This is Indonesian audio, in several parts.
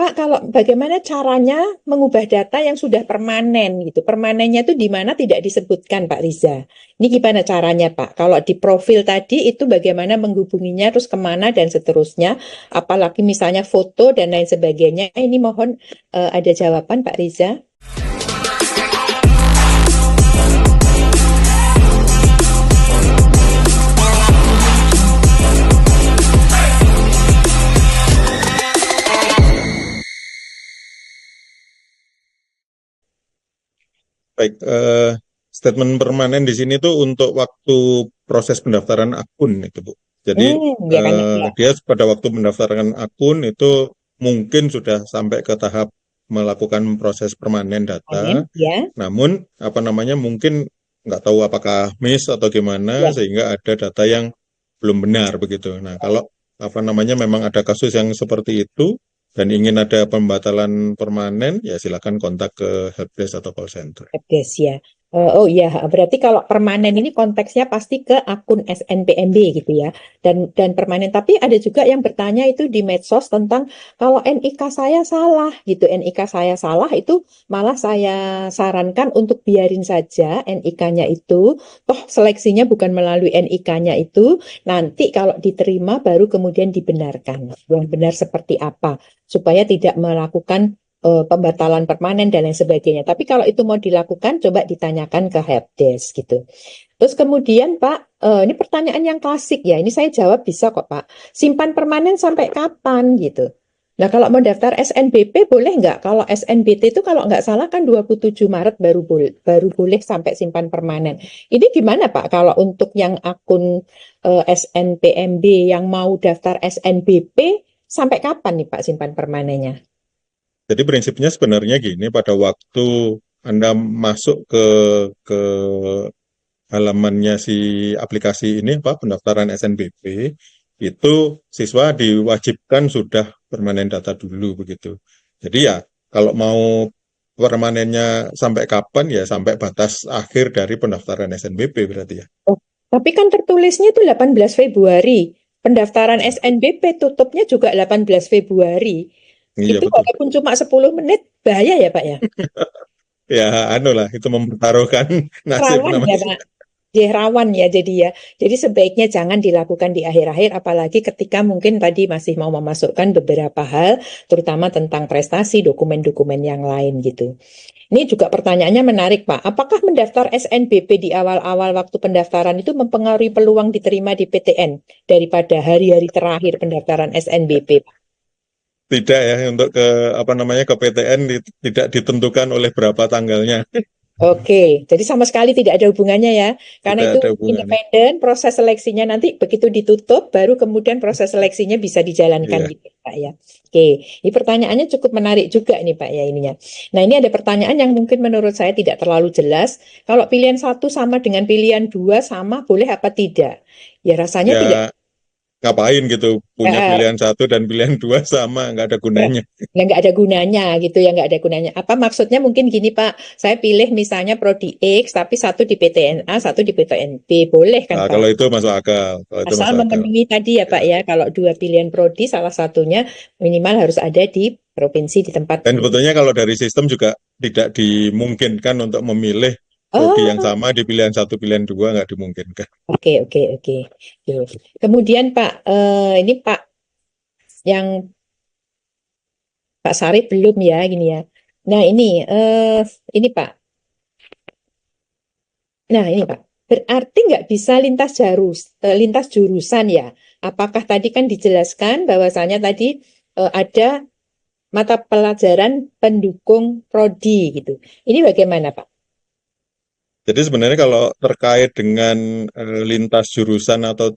Pak, kalau bagaimana caranya mengubah data yang sudah permanen gitu? Permanennya itu di mana tidak disebutkan, Pak Riza. Ini gimana caranya, Pak? Kalau di profil tadi itu bagaimana menghubunginya, terus kemana dan seterusnya. Apalagi misalnya foto dan lain sebagainya. Ini mohon ada jawaban, Pak Riza. Baik, statement permanen di sini tuh untuk waktu proses pendaftaran akun itu, Bu. Jadi Ya kan ya. dia pada waktu mendaftarkan akun itu mungkin sudah sampai ke tahap melakukan proses permanen data, Permanen, ya. namun apa namanya mungkin nggak tahu apakah miss atau gimana Ya. sehingga ada data yang belum benar begitu. Nah, kalau apa namanya memang ada kasus yang seperti itu dan ingin ada pembatalan permanen, ya silakan kontak ke helpdesk atau call center. Helpdesk ya. Oh iya, berarti kalau permanen ini konteksnya pasti ke akun SNPMB gitu ya. Dan permanen. Tapi ada juga yang bertanya itu di medsos tentang kalau NIK saya salah gitu. NIK saya salah itu malah saya sarankan untuk biarin saja NIK-nya itu. Toh seleksinya bukan melalui NIK-nya itu. Nanti kalau diterima baru kemudian dibenarkan. Yang benar seperti apa. Supaya tidak melakukan pembatalan permanen dan lain sebagainya. Tapi kalau itu mau dilakukan, coba ditanyakan ke helpdesk gitu. Terus kemudian Pak, ini pertanyaan yang klasik ya. Ini saya jawab bisa kok Pak. Simpan permanen sampai kapan gitu? Nah kalau mau daftar SNBP boleh nggak? Kalau SNBT itu kalau nggak salah kan 27 Maret baru boleh sampai simpan permanen. Ini gimana Pak kalau untuk yang akun SNPMB yang mau daftar SNBP sampai kapan nih Pak simpan permanennya? Jadi prinsipnya sebenarnya gini, pada waktu Anda masuk ke halamannya si aplikasi ini apa pendaftaran SNBP, itu siswa diwajibkan sudah permanen data dulu begitu. Jadi ya kalau mau permanennya sampai kapan ya sampai batas akhir dari pendaftaran SNBP berarti ya. Oh, tapi kan tertulisnya itu 18 Februari. Pendaftaran SNBP tutupnya juga 18 Februari. Iya Itu betul. walaupun cuma 10 menit, bahaya ya Pak ya? Ya anu lah itu mempertaruhkan nasib Rawan ya namanya. Pak? Ya, rawan ya jadi ya. Jadi sebaiknya jangan dilakukan di akhir-akhir, apalagi ketika mungkin tadi masih mau memasukkan beberapa hal, terutama tentang prestasi, dokumen-dokumen yang lain gitu. Ini juga pertanyaannya menarik, Pak. Apakah mendaftar SNBP di awal-awal waktu pendaftaran itu mempengaruhi peluang diterima di PTN daripada hari-hari terakhir pendaftaran SNBP, Pak? Tidak ya untuk ke apa namanya ke PTN tidak ditentukan oleh berapa tanggalnya. Oke, jadi sama sekali tidak ada hubungannya ya, karena Tidak itu ada hubungannya. independen, proses seleksinya nanti begitu ditutup, baru kemudian proses seleksinya bisa dijalankan Iya. gitu, Pak ya. Oke, ini pertanyaannya cukup menarik juga nih Pak ya ininya. Nah ini ada pertanyaan yang mungkin menurut saya tidak terlalu jelas. Kalau pilihan satu sama dengan pilihan dua sama, boleh apa tidak? Ya rasanya tidak. Ya ngapain gitu punya eh, pilihan satu dan pilihan dua sama nggak ada gunanya. Ya nggak ada gunanya gitu ya, nggak ada gunanya. Apa maksudnya mungkin gini Pak, saya pilih misalnya prodi X tapi satu di PTNA, satu di PTNB, boleh kan Nah, Pak? kalau itu masuk akal, kalau itu Asal masuk akal. memenuhi tadi ya Pak Ya. ya, kalau dua pilihan prodi salah satunya minimal harus ada di provinsi di tempat. Dan sebetulnya kalau dari sistem juga tidak dimungkinkan untuk memilih prodi yang Oh, sama di pilihan satu pilihan dua nggak dimungkinkan. oke oke oke. Tuh. Kemudian Pak, ini Pak yang Pak Sarif belum ya gini ya. Nah ini Pak. Nah, ini Pak, berarti nggak bisa lintas jurusan ya? Apakah tadi kan dijelaskan bahwasanya tadi ada mata pelajaran pendukung prodi gitu. Ini bagaimana Pak? Jadi sebenarnya kalau terkait dengan lintas jurusan atau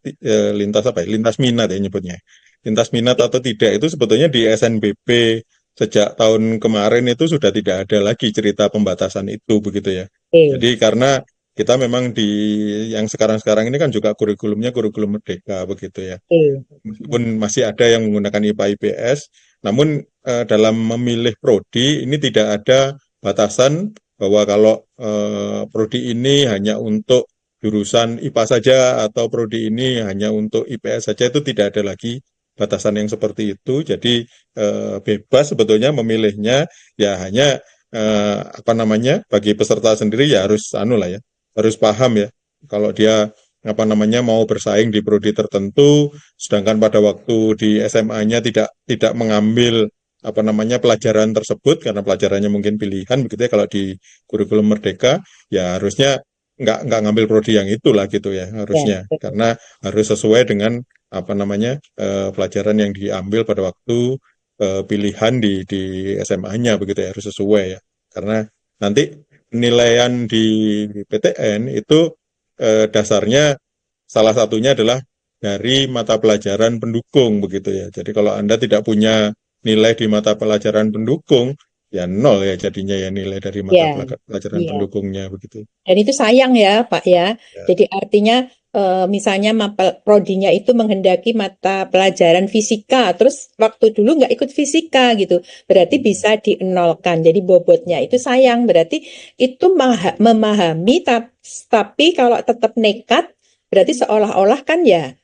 lintas apa ya, lintas minat ya nyebutnya. Lintas minat atau tidak itu sebetulnya di SNBP sejak tahun kemarin itu sudah tidak ada lagi cerita pembatasan itu begitu ya. Oke, Jadi karena kita memang di yang sekarang-sekarang ini kan juga kurikulumnya kurikulum merdeka begitu ya. oke. Meskipun masih ada yang menggunakan IPA IPS, namun dalam memilih prodi ini tidak ada batasan bahwa kalau prodi ini hanya untuk jurusan IPA saja atau prodi ini hanya untuk IPS saja itu tidak ada lagi batasan yang seperti itu. Jadi bebas sebetulnya memilihnya, ya hanya apa namanya, bagi peserta sendiri ya harus anu lah ya, harus paham ya. Kalau dia apa namanya mau bersaing di prodi tertentu, sedangkan pada waktu di SMA-nya tidak mengambil apa namanya pelajaran tersebut karena pelajarannya mungkin pilihan begitu ya, kalau di kurikulum Merdeka ya harusnya nggak ngambil prodi yang itulah gitu ya Ya, harusnya, betul. karena harus sesuai dengan apa namanya pelajaran yang diambil pada waktu pilihan di SMA-nya begitu ya, harus sesuai ya, karena nanti penilaian di PTN itu dasarnya salah satunya adalah dari mata pelajaran pendukung begitu ya. Jadi kalau Anda tidak punya nilai di mata pelajaran pendukung, ya nol ya jadinya ya nilai dari mata Ya, pelajaran iya. pendukungnya begitu. Dan itu sayang ya, Pak ya. Ya. Jadi artinya misalnya prodinya itu menghendaki mata pelajaran fisika, terus waktu dulu nggak ikut fisika gitu, berarti bisa dienolkan. Jadi bobotnya itu sayang. Berarti itu memahami, tapi kalau tetap nekat, berarti seolah-olah kan ya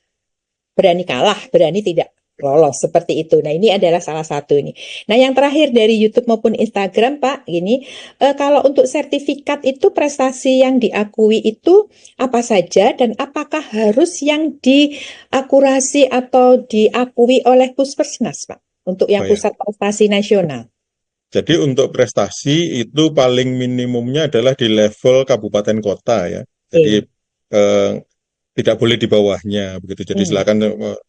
berani kalah, berani tidak lolos seperti itu. Nah, ini adalah salah satu ini. Nah, yang terakhir dari YouTube maupun Instagram, Pak, ini kalau untuk sertifikat itu prestasi yang diakui itu apa saja dan apakah harus yang diakurasi atau diakui oleh Puspesnas, Pak, untuk yang Oh ya. pusat prestasi nasional? Jadi untuk prestasi itu paling minimumnya adalah di level kabupaten kota ya. Jadi Oke. eh, tidak boleh di bawahnya begitu. Jadi Hmm. silakan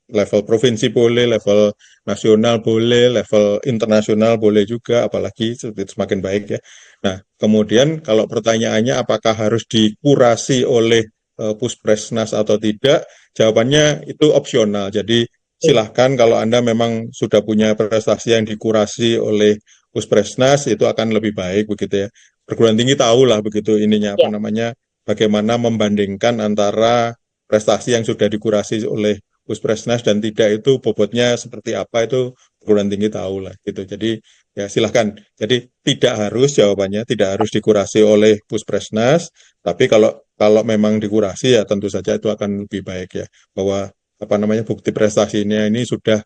level provinsi boleh, level nasional boleh, level internasional boleh juga, apalagi semakin baik ya. Nah, kemudian kalau pertanyaannya apakah harus dikurasi oleh Puspresnas atau tidak, jawabannya itu opsional. Jadi Oke. silahkan kalau Anda memang sudah punya prestasi yang dikurasi oleh Puspresnas itu akan lebih baik begitu ya. Perguruan tinggi tahulah begitu ininya apa Ya. namanya, bagaimana membandingkan antara prestasi yang sudah dikurasi oleh Puspresnas dan tidak itu bobotnya seperti apa, itu perguruan tinggi tahu lah gitu. Jadi ya silahkan. Jadi tidak harus, jawabannya tidak harus dikurasi oleh Puspresnas, tapi kalau memang dikurasi ya tentu saja itu akan lebih baik ya, bahwa apa namanya bukti prestasinya ini sudah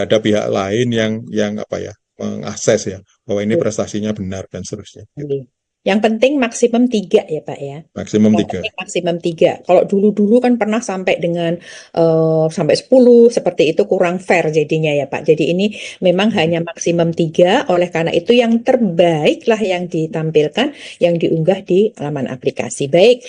ada pihak lain yang apa ya mengakses ya bahwa ini prestasinya benar dan seterusnya gitu. Oke. Yang penting maksimum 3 ya Pak ya. Maksimum Yang 3. penting maksimum 3. Kalau dulu-dulu kan pernah sampai dengan sampai 10 seperti itu kurang fair jadinya ya Pak. Jadi ini memang hanya maksimum 3. Oleh karena itu yang terbaik lah yang ditampilkan, yang diunggah di halaman aplikasi. Baik.